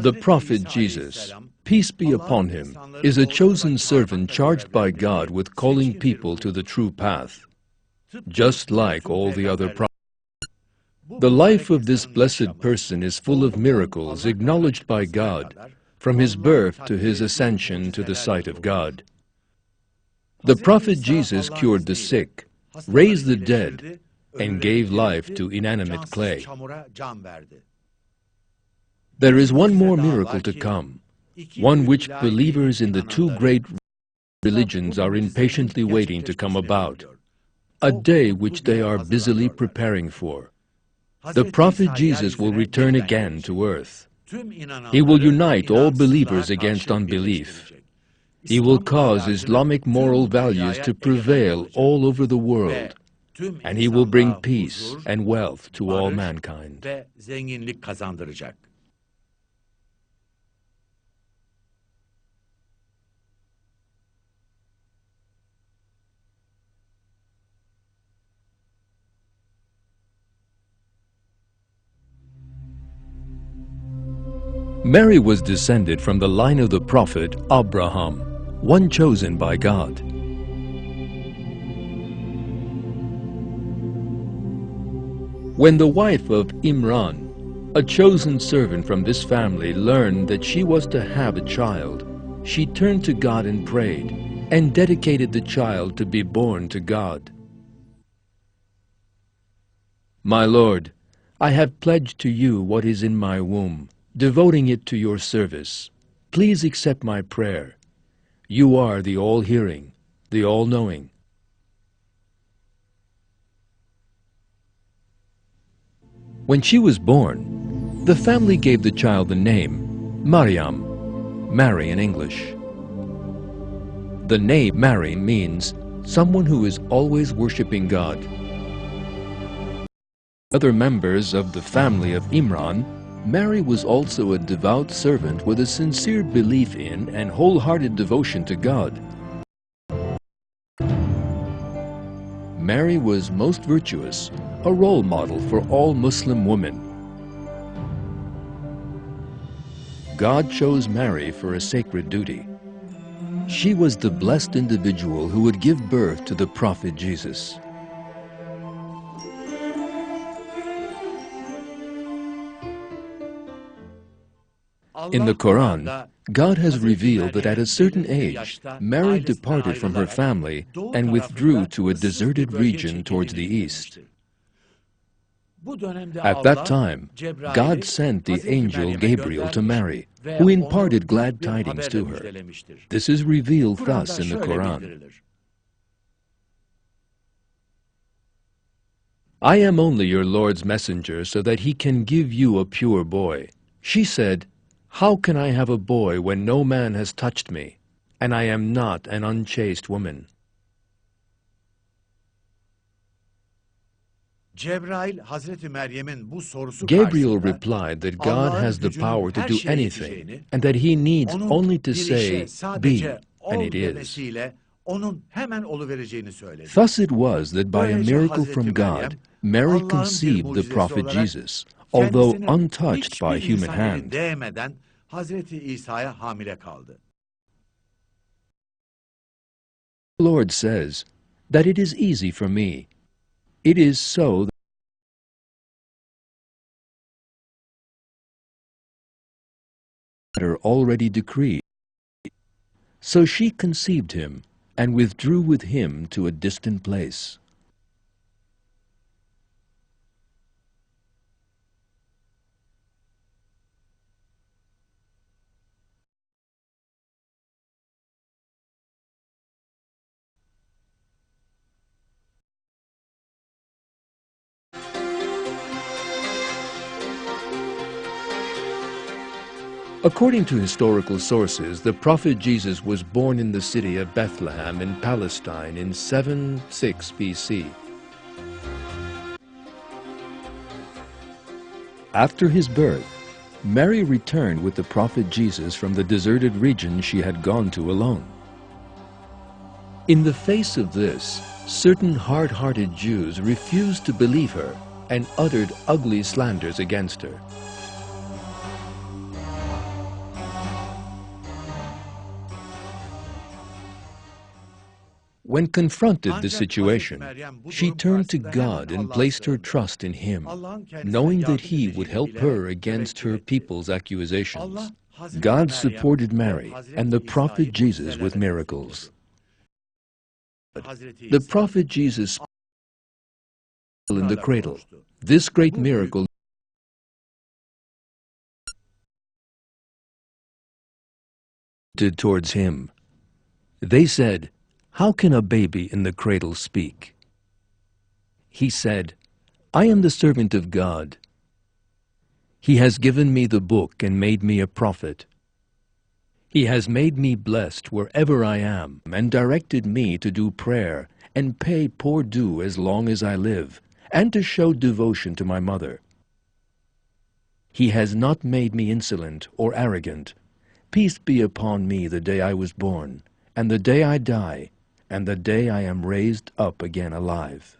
The prophet Jesus, peace be upon him, is a chosen servant charged by God with calling people to the true path, just like all the other prophets. The life of this blessed person is full of miracles acknowledged by God, from his birth to his ascension to the sight of God. The prophet Jesus cured the sick, raised the dead, and gave life to inanimate clay. There is one more miracle to come, one which believers in the two great religions are impatiently waiting to come about, a day which they are busily preparing for. The prophet Jesus will return again to earth. He will unite all believers against unbelief. He will cause Islamic moral values to prevail all over the world, and he will bring peace and wealth to all mankind. Mary was descended from the line of the prophet Abraham, one chosen by God. When the wife of Imran, a chosen servant from this family, learned that she was to have a child, she turned to God and prayed, and dedicated the child to be born to God. My Lord, I have pledged to you what is in my womb, devoting it to your service. Please accept my prayer. You are the all-hearing, the all-knowing. When she was born, the family gave the child the name Maryam, Mary in English. The name Mary means someone who is always worshiping God. Other members of the family of Imran, Mary was also a devout servant with a sincere belief in and wholehearted devotion to God. Mary was most virtuous, a role model for all Muslim women. God chose Mary for a sacred duty. She was the blessed individual who would give birth to the prophet Jesus. In the Quran, God has revealed that at a certain age, Mary departed from her family and withdrew to a deserted region towards the east. At that time, God sent the angel Gabriel to Mary, who imparted glad tidings to her. This is revealed thus in the Quran. I am only your Lord's messenger so that he can give you a pure boy. She said, how can I have a boy when no man has touched me, and I am not an unchaste woman? Gabriel replied that God has the power to do anything, and that he needs only to say, be, and it is. Thus it was that by a miracle from God, Mary conceived the prophet Jesus, although untouched by human hand. The Lord says that it is easy for me. It is so that are already decreed. So she conceived him and withdrew with him to a distant place. According to historical sources, the prophet Jesus was born in the city of Bethlehem in Palestine in 7-6 BC. After his birth, Mary returned with the prophet Jesus from the deserted region she had gone to alone. In the face of this, certain hard-hearted Jews refused to believe her and uttered ugly slanders against her. When confronted the situation, she turned to God and placed her trust in Him, knowing that He would help her against her people's accusations. God supported Mary and the prophet Jesus with miracles. The prophet Jesus in the cradle. This great miracle did towards him. They said, "How can a baby in the cradle speak?" He said, "I am the servant of God. He has given me the book and made me a prophet. He has made me blessed wherever I am and directed me to do prayer and pay poor due as long as I live, and to show devotion to my mother. He has not made me insolent or arrogant. Peace be upon me the day I was born, and the day I die, and the day I am raised up again alive."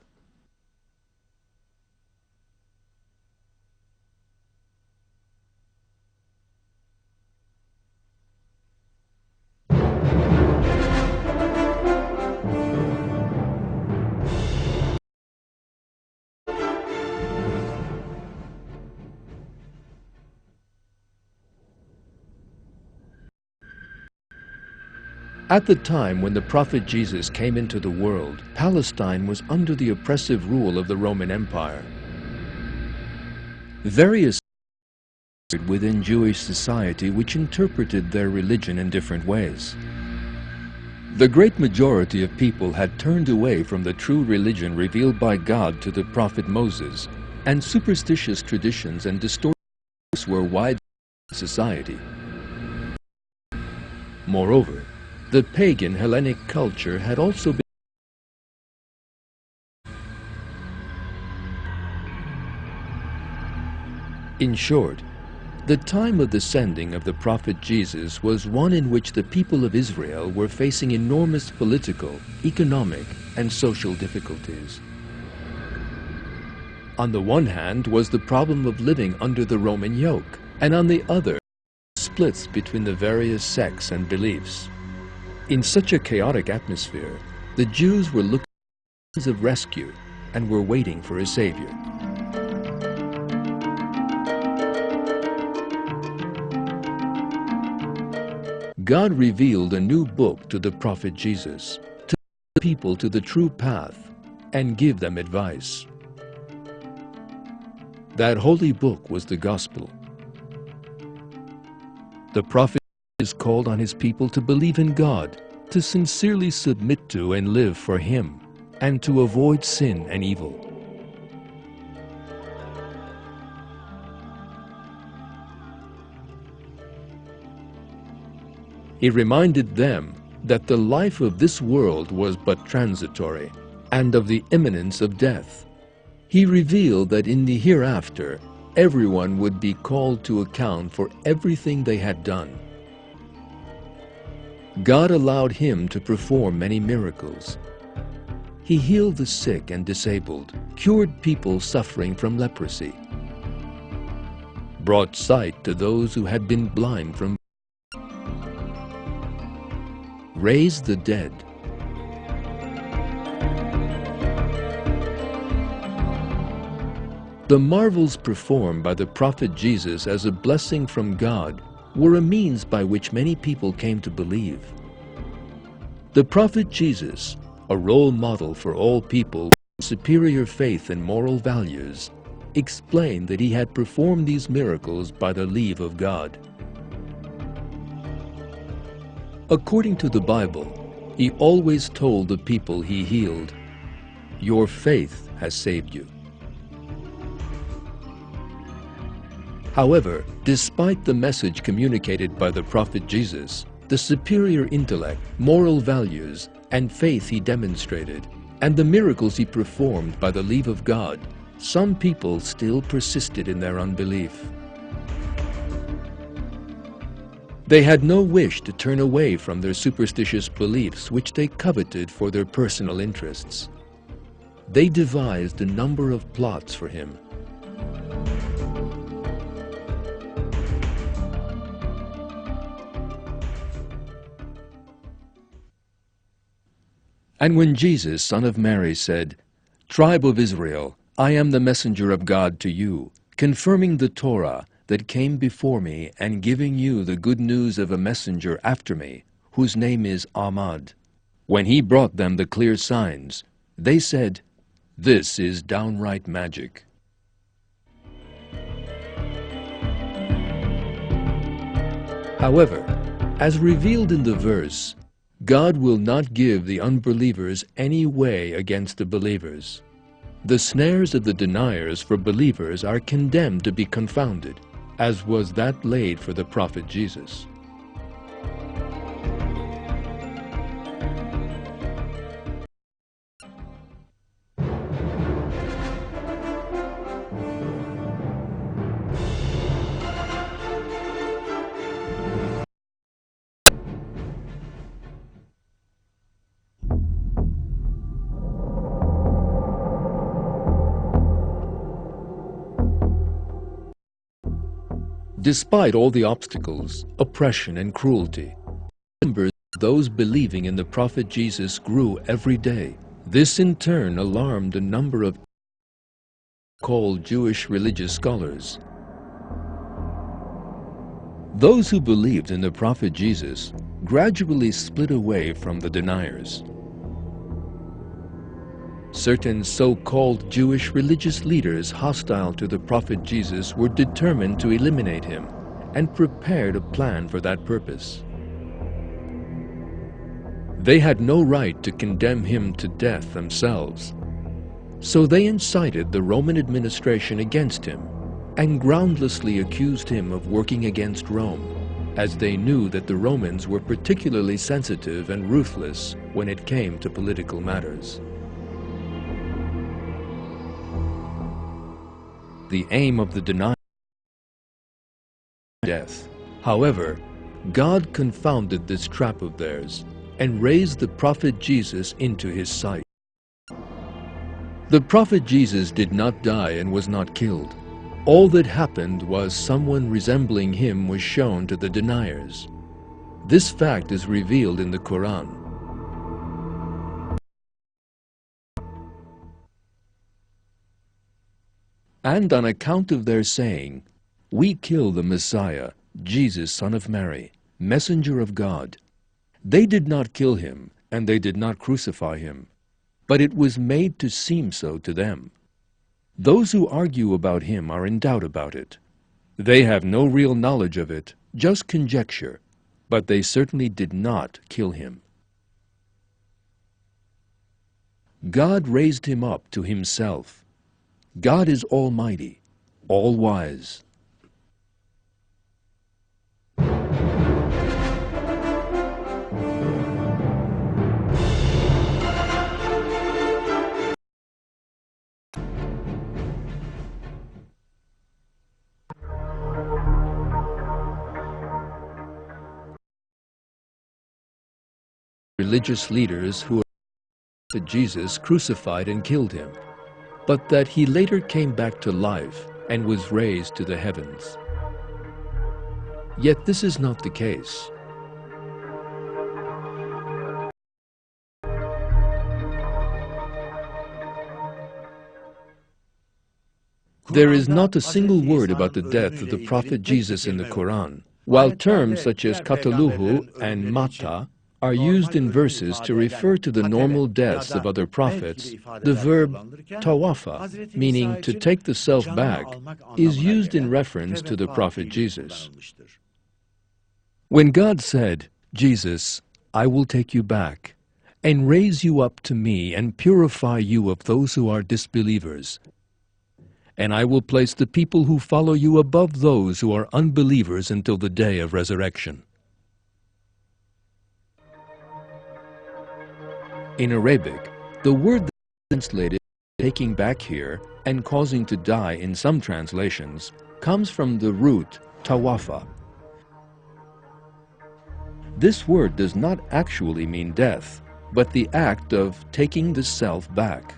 At the time when the prophet Jesus came into the world, Palestine was under the oppressive rule of the Roman Empire. Various within Jewish society which interpreted their religion in different ways. The great majority of people had turned away from the true religion revealed by God to the prophet Moses, and superstitious traditions and distortions were widespread in society. Moreover, the pagan Hellenic culture had also been. In short, the time of the sending of the prophet Jesus was one in which the people of Israel were facing enormous political, economic, and social difficulties. On the one hand was the problem of living under the Roman yoke, and on the other, splits between the various sects and beliefs. In such a chaotic atmosphere, the Jews were looking for means of rescue and were waiting for a savior. God revealed a new book to the prophet Jesus, to lead the people to the true path and give them advice. That holy book was the gospel. The prophet is called on his people to believe in God, to sincerely submit to and live for Him, and to avoid sin and evil. He reminded them that the life of this world was but transitory, and of the imminence of death. He revealed that in the hereafter, everyone would be called to account for everything they had done. God allowed him to perform many miracles. He healed the sick and disabled, cured people suffering from leprosy, brought sight to those who had been blind from birth, raised the dead, The marvels performed by the prophet Jesus as a blessing from God were a means by which many people came to believe. The prophet Jesus, a role model for all people with superior faith and moral values, explained that he had performed these miracles by the leave of God. According to the Bible, he always told the people he healed, "Your faith has saved you." However, despite the message communicated by the prophet Jesus, the superior intellect, moral values, and faith he demonstrated, and the miracles he performed by the leave of God, some people still persisted in their unbelief. They had no wish to turn away from their superstitious beliefs which they coveted for their personal interests. They devised a number of plots for him. And when Jesus, son of Mary, said, "Tribe of Israel, I am the messenger of God to you, confirming the Torah that came before me and giving you the good news of a messenger after me, whose name is Ahmad." When he brought them the clear signs, they said, "This is downright magic." However, as revealed in the verse, God will not give the unbelievers any way against the believers. The snares of the deniers for believers are condemned to be confounded, as was that laid for the prophet Jesus. Despite all the obstacles, oppression, and cruelty, numbers of those believing in the prophet Jesus grew every day. This in turn alarmed a number of called Jewish religious scholars. Those who believed in the prophet Jesus gradually split away from the deniers. Certain so-called Jewish religious leaders hostile to the prophet Jesus were determined to eliminate him and prepared a plan for that purpose. They had no right to condemn him to death themselves, so they incited the Roman administration against him and groundlessly accused him of working against Rome, as they knew that the Romans were particularly sensitive and ruthless when it came to political matters. The aim of the denial was death. However, God confounded this trap of theirs and raised the prophet Jesus into his sight. The prophet Jesus did not die and was not killed. All that happened was someone resembling him was shown to the deniers. This fact is revealed in the Quran. And on account of their saying, "We kill the Messiah, Jesus, son of Mary, messenger of God," they did not kill him, and they did not crucify him, but it was made to seem so to them. Those who argue about him are in doubt about it. They have no real knowledge of it, just conjecture, but they certainly did not kill him. God raised him up to himself. God is almighty, all-wise. Religious leaders who that Jesus crucified and killed him, but that he later came back to life and was raised to the heavens. Yet this is not the case. There is not a single word about the death of the prophet Jesus in the Quran, while terms such as Qataluhu and Mata are used in verses to refer to the normal deaths of other prophets. The verb tawafa, meaning to take the self back, is used in reference to the prophet Jesus. When God said, "Jesus, I will take you back, and raise you up to me and purify you of those who are disbelievers, and I will place the people who follow you above those who are unbelievers until the day of resurrection." In Arabic, the word that is translated "taking back" here and "causing to die" in some translations comes from the root tawafa. This word does not actually mean death, but the act of taking the self back,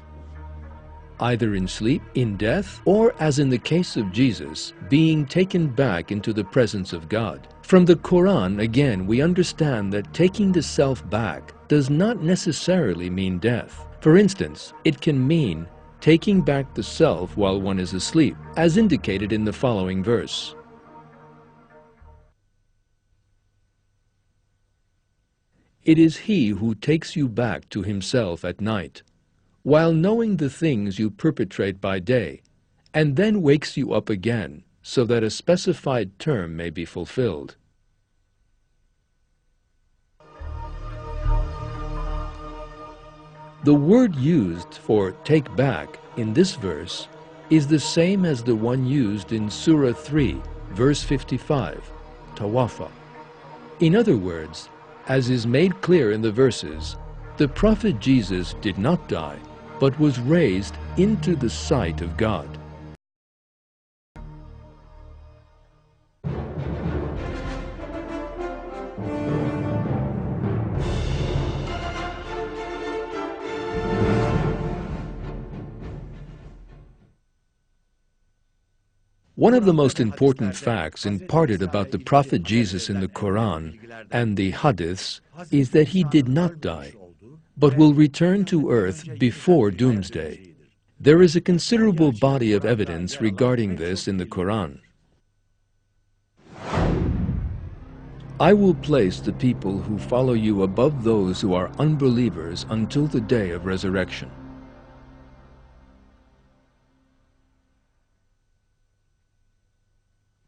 either in sleep, in death, or, as in the case of Jesus, being taken back into the presence of God. From the Quran, again, we understand that taking the self back does not necessarily mean death. For instance, it can mean taking back the self while one is asleep, as indicated in the following verse. It is he who takes you back to himself at night, while knowing the things you perpetrate by day, and then wakes you up again, so that a specified term may be fulfilled. The word used for take back in this verse is the same as the one used in Surah 3, verse 55, tawafa. In other words, as is made clear in the verses, the Prophet Jesus did not die, but was raised into the sight of God. One of the most important facts imparted about the Prophet Jesus in the Quran and the Hadiths is that he did not die, but will return to earth before doomsday. There is a considerable body of evidence regarding this in the Quran. I will place the people who follow you above those who are unbelievers until the day of resurrection.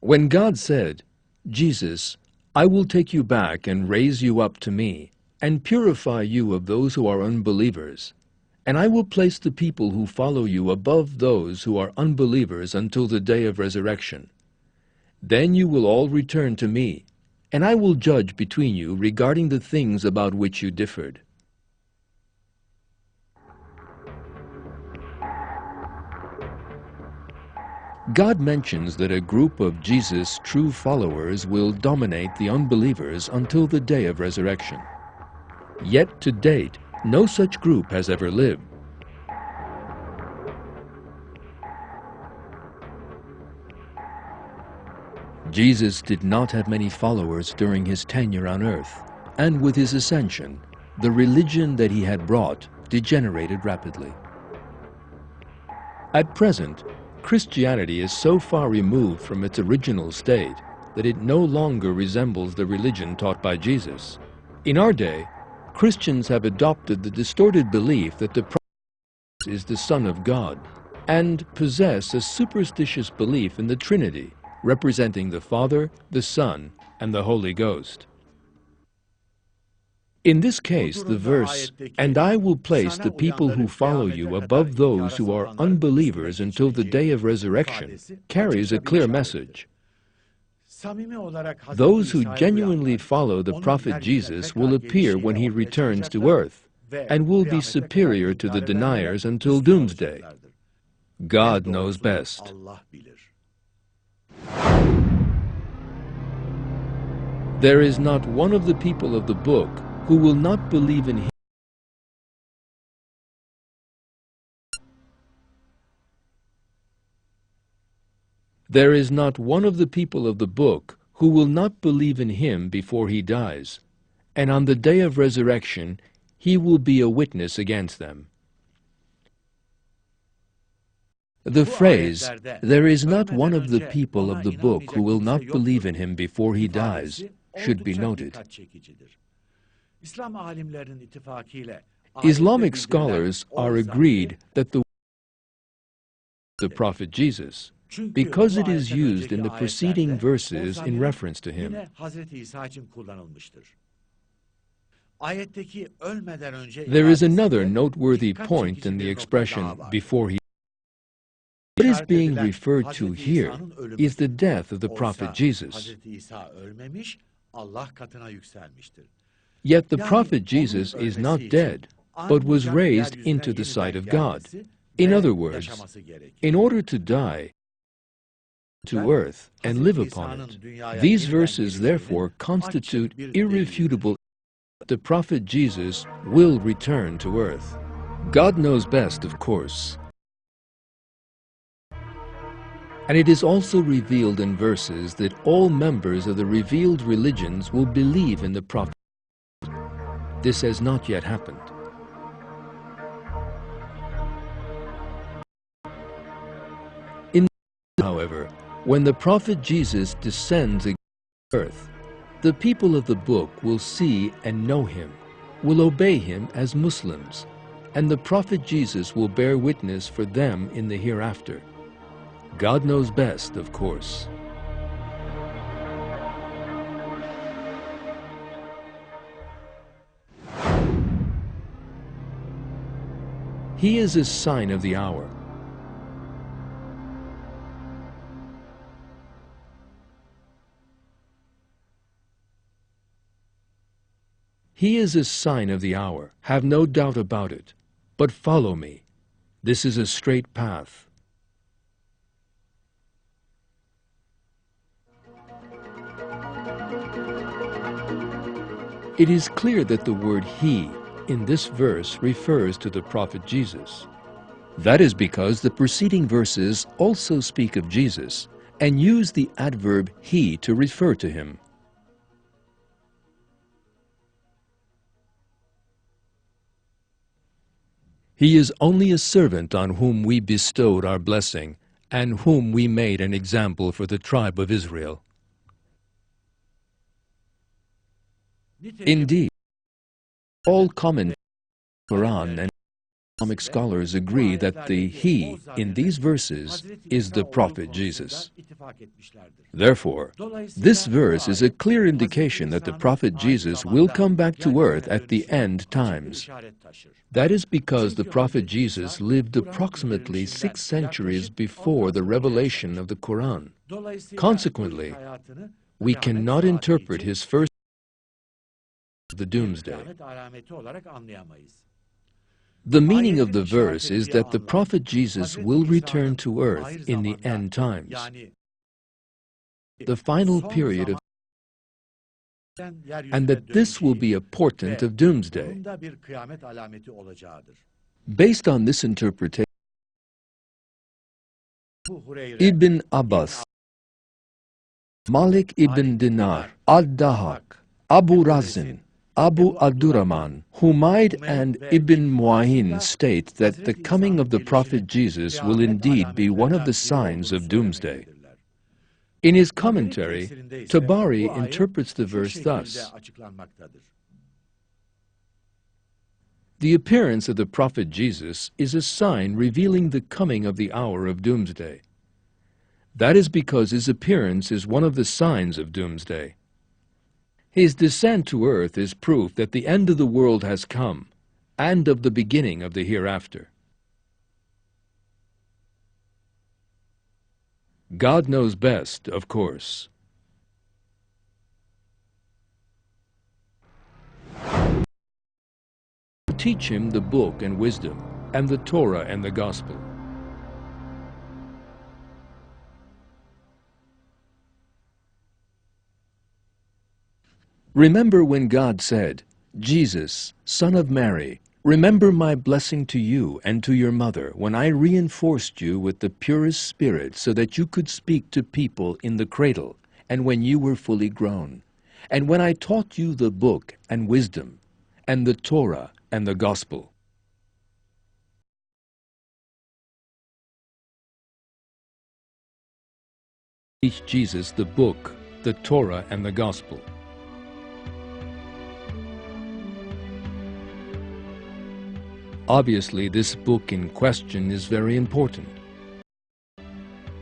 When God said, Jesus, I will take you back and raise you up to me, and purify you of those who are unbelievers, and I will place the people who follow you above those who are unbelievers until the day of resurrection. Then you will all return to me, and I will judge between you regarding the things about which you differed. God mentions that a group of Jesus' true followers will dominate the unbelievers until the day of resurrection. Yet to date, no such group has ever lived. Jesus did not have many followers during his tenure on earth, and with his ascension, the religion that he had brought degenerated rapidly. At present, Christianity is so far removed from its original state that it no longer resembles the religion taught by Jesus. In our day, Christians have adopted the distorted belief that the Prophet is the Son of God and possess a superstitious belief in the Trinity, representing the Father, the Son, and the Holy Ghost. In this case, the verse, "And I will place the people who follow you above those who are unbelievers until the day of resurrection," carries a clear message. Those who genuinely follow the Prophet Jesus will appear when he returns to earth, and will be superior to the deniers until doomsday. God knows best. There is not one of the people of the book who will not believe in him. There is not one of the people of the book who will not believe in him before he dies, and on the day of resurrection he will be a witness against them. The phrase, "There is not one of the people of the book who will not believe in him before he dies," should be noted. Islamic scholars are agreed that the Prophet Jesus, because it is used in the preceding verses in reference to him. There is another noteworthy point in the expression "before he." What is being referred to here is the death of the Prophet Jesus. Yet the Prophet Jesus is not dead, but was raised into the sight of God. In other words, in order to die to earth and live upon it, these verses therefore constitute irrefutable that the Prophet Jesus will return to earth. God knows best, of course. And it is also revealed in verses that all members of the revealed religions will believe in the Prophet. This has not yet happened. However, when the prophet Jesus descends again to earth, the people of the book will see and know him, will obey him as Muslims, and the prophet Jesus will bear witness for them in the hereafter. God knows best, of course. He is a sign of the hour. He is a sign of the hour, have no doubt about it. But follow me. This is a straight path. It is clear that the word he in this verse refers to the prophet Jesus. That is because the preceding verses also speak of Jesus and use the adverb he to refer to him. He is only a servant on whom we bestowed our blessing and whom we made an example for the tribe of Israel. Indeed, all commentators on the Quran and Islamic scholars agree that the he in these verses is the prophet Jesus. Therefore, this verse is a clear indication that the prophet Jesus will come back to earth at the end times. That is because the prophet Jesus lived approximately 6 centuries before the revelation of the Quran. Consequently, we cannot interpret his first the doomsday. The meaning of the verse is that the prophet Jesus will return to earth in the end times, the final period of, and that this will be a portent of doomsday. Based on this interpretation, Ibn Abbas, Malik ibn Dinar, Ad-Dahak, Abu Razin, Abu Abdurrahman, Humayd and Ibn Mu'ayin state that the coming of the prophet Jesus will indeed be one of the signs of doomsday. In his commentary, Tabari interprets the verse thus: the appearance of the prophet Jesus is a sign revealing the coming of the hour of doomsday. That is because his appearance is one of the signs of doomsday. His descent to earth is proof that the end of the world has come, and of the beginning of the hereafter. God knows best, of course. Teach him the book and wisdom, and the Torah and the Gospel. Remember when God said, Jesus, son of Mary, remember my blessing to you and to your mother when I reinforced you with the purest spirit so that you could speak to people in the cradle and when you were fully grown, and when I taught you the book and wisdom, and the Torah and the Gospel. Teach Jesus the book, the Torah and the Gospel. Obviously, this book in question is very important.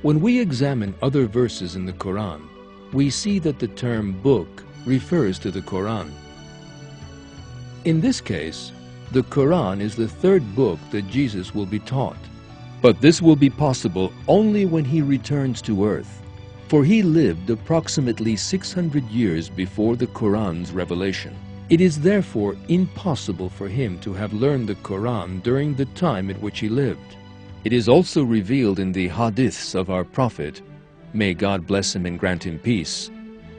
When we examine other verses in the Quran, we see that the term book refers to the Quran. In this case, the Quran is the third book that Jesus will be taught. But this will be possible only when he returns to earth, for he lived approximately 600 years before the Quran's revelation. It is therefore impossible for him to have learned the Quran during the time at which he lived. It is also revealed in the hadiths of our Prophet, may God bless him and grant him peace,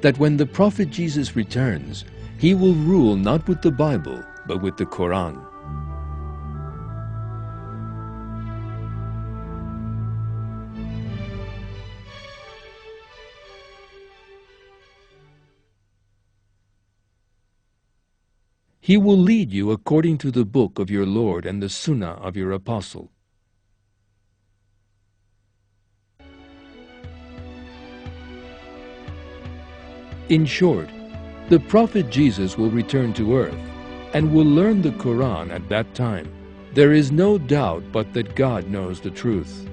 that when the Prophet Jesus returns, he will rule not with the Bible, but with the Quran. He will lead you according to the book of your Lord and the sunnah of your apostle. In short, the Prophet Jesus will return to earth and will learn the Quran at that time. There is no doubt but that God knows the truth.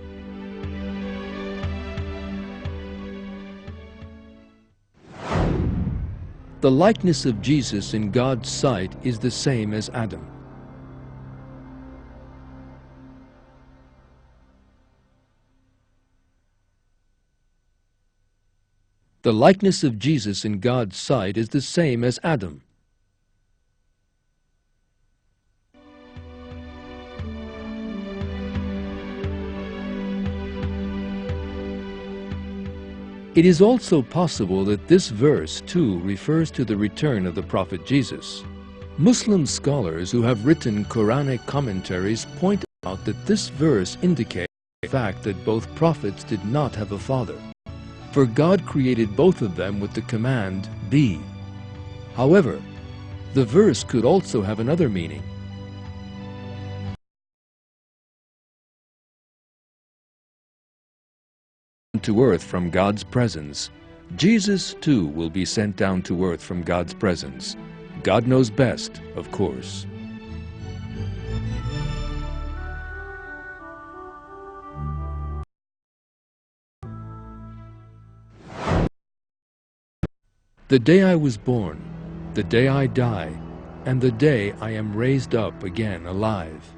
The likeness of Jesus in God's sight is the same as Adam. The likeness of Jesus in God's sight is the same as Adam. It is also possible that this verse too refers to the return of the Prophet Jesus. Muslim scholars who have written Quranic commentaries point out that this verse indicates the fact that both prophets did not have a father, for God created both of them with the command, "Be." However, the verse could also have another meaning. To earth from God's presence, Jesus too will be sent down to earth from God's presence. God knows best, of course. The day I was born, the day I die, and the day I am raised up again alive.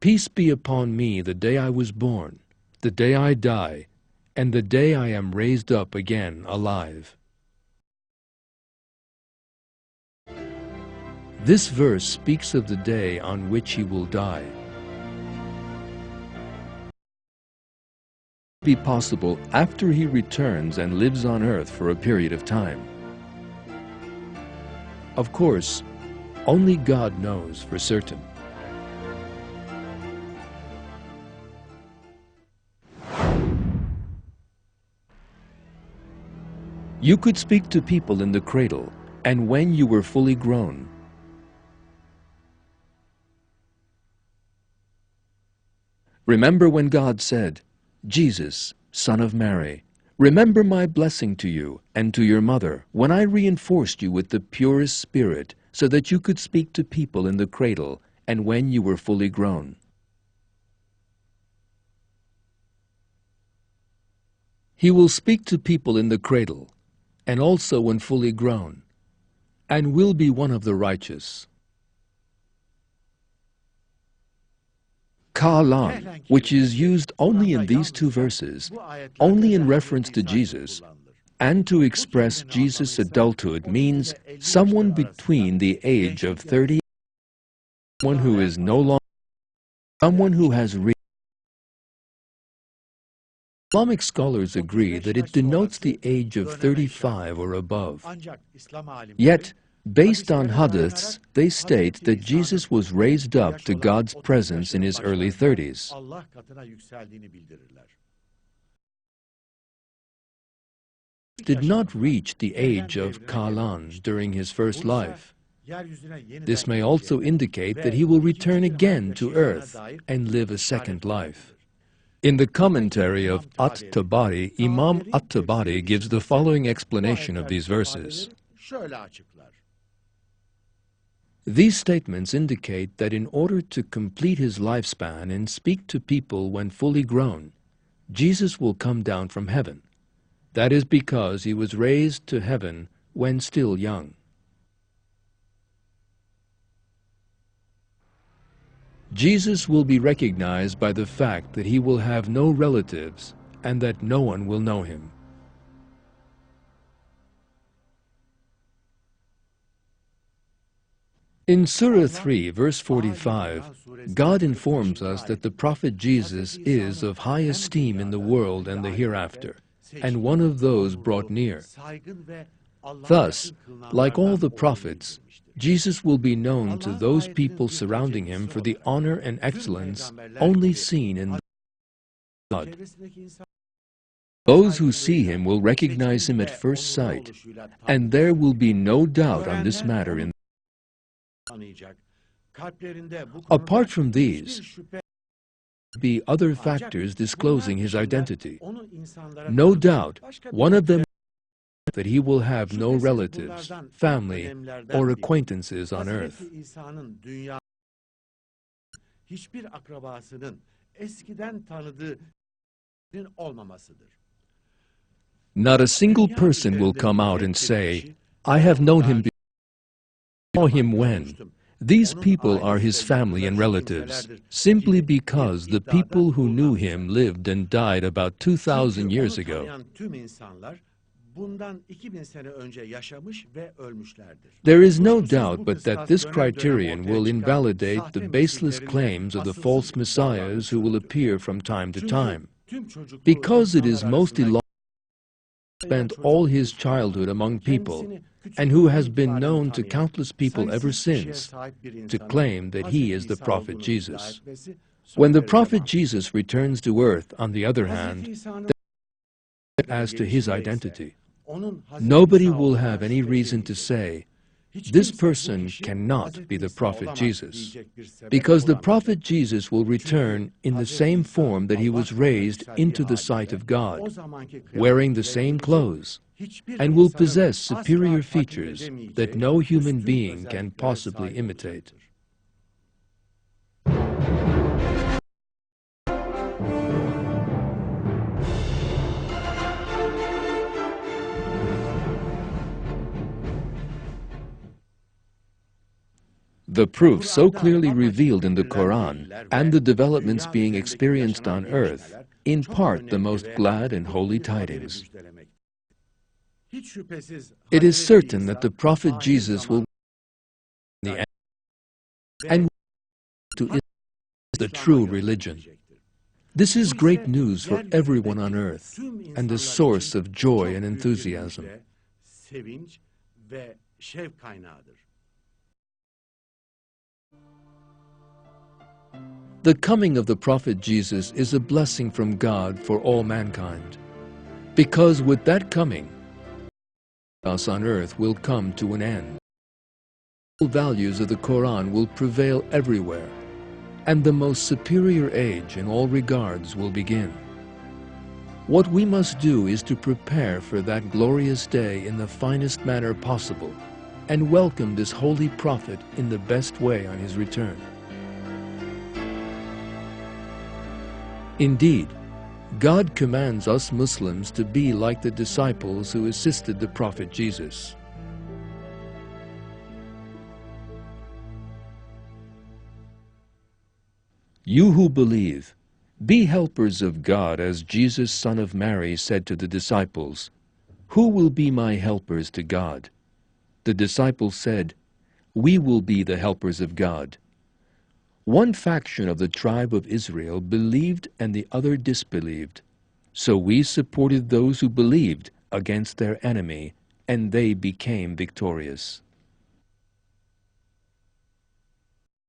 Peace be upon me the day I was born, the day I die, and the day I am raised up again alive. This verse speaks of the day on which he will die. It will be possible after he returns and lives on earth for a period of time. Of course, only God knows for certain. You could speak to people in the cradle, and when you were fully grown. Remember when God said, "Jesus, son of Mary, remember my blessing to you and to your mother when I reinforced you with the purest spirit so that you could speak to people in the cradle and when you were fully grown." He will speak to people in the cradle and also when fully grown, and will be one of the righteous. Kalan, which is used only in these two verses, only in reference to Jesus, and to express Jesus' adulthood, means someone between the age of 30, someone who is no longer, someone who has reached. Islamic scholars agree that it denotes the age of 35 or above. Yet, based on hadiths, they state that Jesus was raised up to God's presence in his early 30s. Did not reach the age of Kalan during his first life. This may also indicate that he will return again to earth and live a second life. In the commentary of At-Tabari, Imam At-Tabari gives the following explanation of these verses. These statements indicate that in order to complete his lifespan and speak to people when fully grown, Jesus will come down from heaven. That is because he was raised to heaven when still young. Jesus will be recognized by the fact that he will have no relatives and that no one will know him. In Surah 3, verse 45, God informs us that the Prophet Jesus is of high esteem in the world and the hereafter, and one of those brought near. Thus, like all the prophets, Jesus will be known to those people surrounding him for the honor and excellence only seen in God. Those who see him will recognize him at first sight, and there will be no doubt on this matter. Apart from these, be other factors disclosing his identity. No doubt, one of them is that he will have no relatives, family, or acquaintances on earth. Not a single person will come out and say, "I have known him before." Saw him when? These people are his family and relatives, simply because the people who knew him lived and died about 2,000 years ago. There is no doubt but that this criterion will invalidate the baseless claims of the false messiahs who will appear from time to time. Because it is most illogical to spend all his childhood among people, and who has been known to countless people ever since, to claim that he is the prophet Jesus. When the prophet Jesus returns to earth, on the other hand, as to his identity, nobody will have any reason to say, "This person cannot be the prophet Jesus," because the prophet Jesus will return in the same form that he was raised into the sight of God, wearing the same clothes, and will possess superior features that no human being can possibly imitate. The proof so clearly revealed in the Quran and the developments being experienced on earth impart the most glad and holy tidings. It is certain that the prophet Jesus will be the end and to the true religion. This is great news for everyone on earth and a source of joy and enthusiasm. The coming of the prophet Jesus is a blessing from God for all mankind, because with that coming, us on earth will come to an end. The values of the Quran will prevail everywhere, and the most superior age in all regards will begin. What we must do is to prepare for that glorious day in the finest manner possible, and welcome this holy prophet in the best way on his return. Indeed, God commands us Muslims to be like the disciples who assisted the prophet Jesus. You who believe, be helpers of God, as Jesus, son of Mary, said to the disciples, "Who will be my helpers to God?" The disciples said, "We will be the helpers of God." One faction of the tribe of Israel believed and the other disbelieved. So we supported those who believed against their enemy, and they became victorious.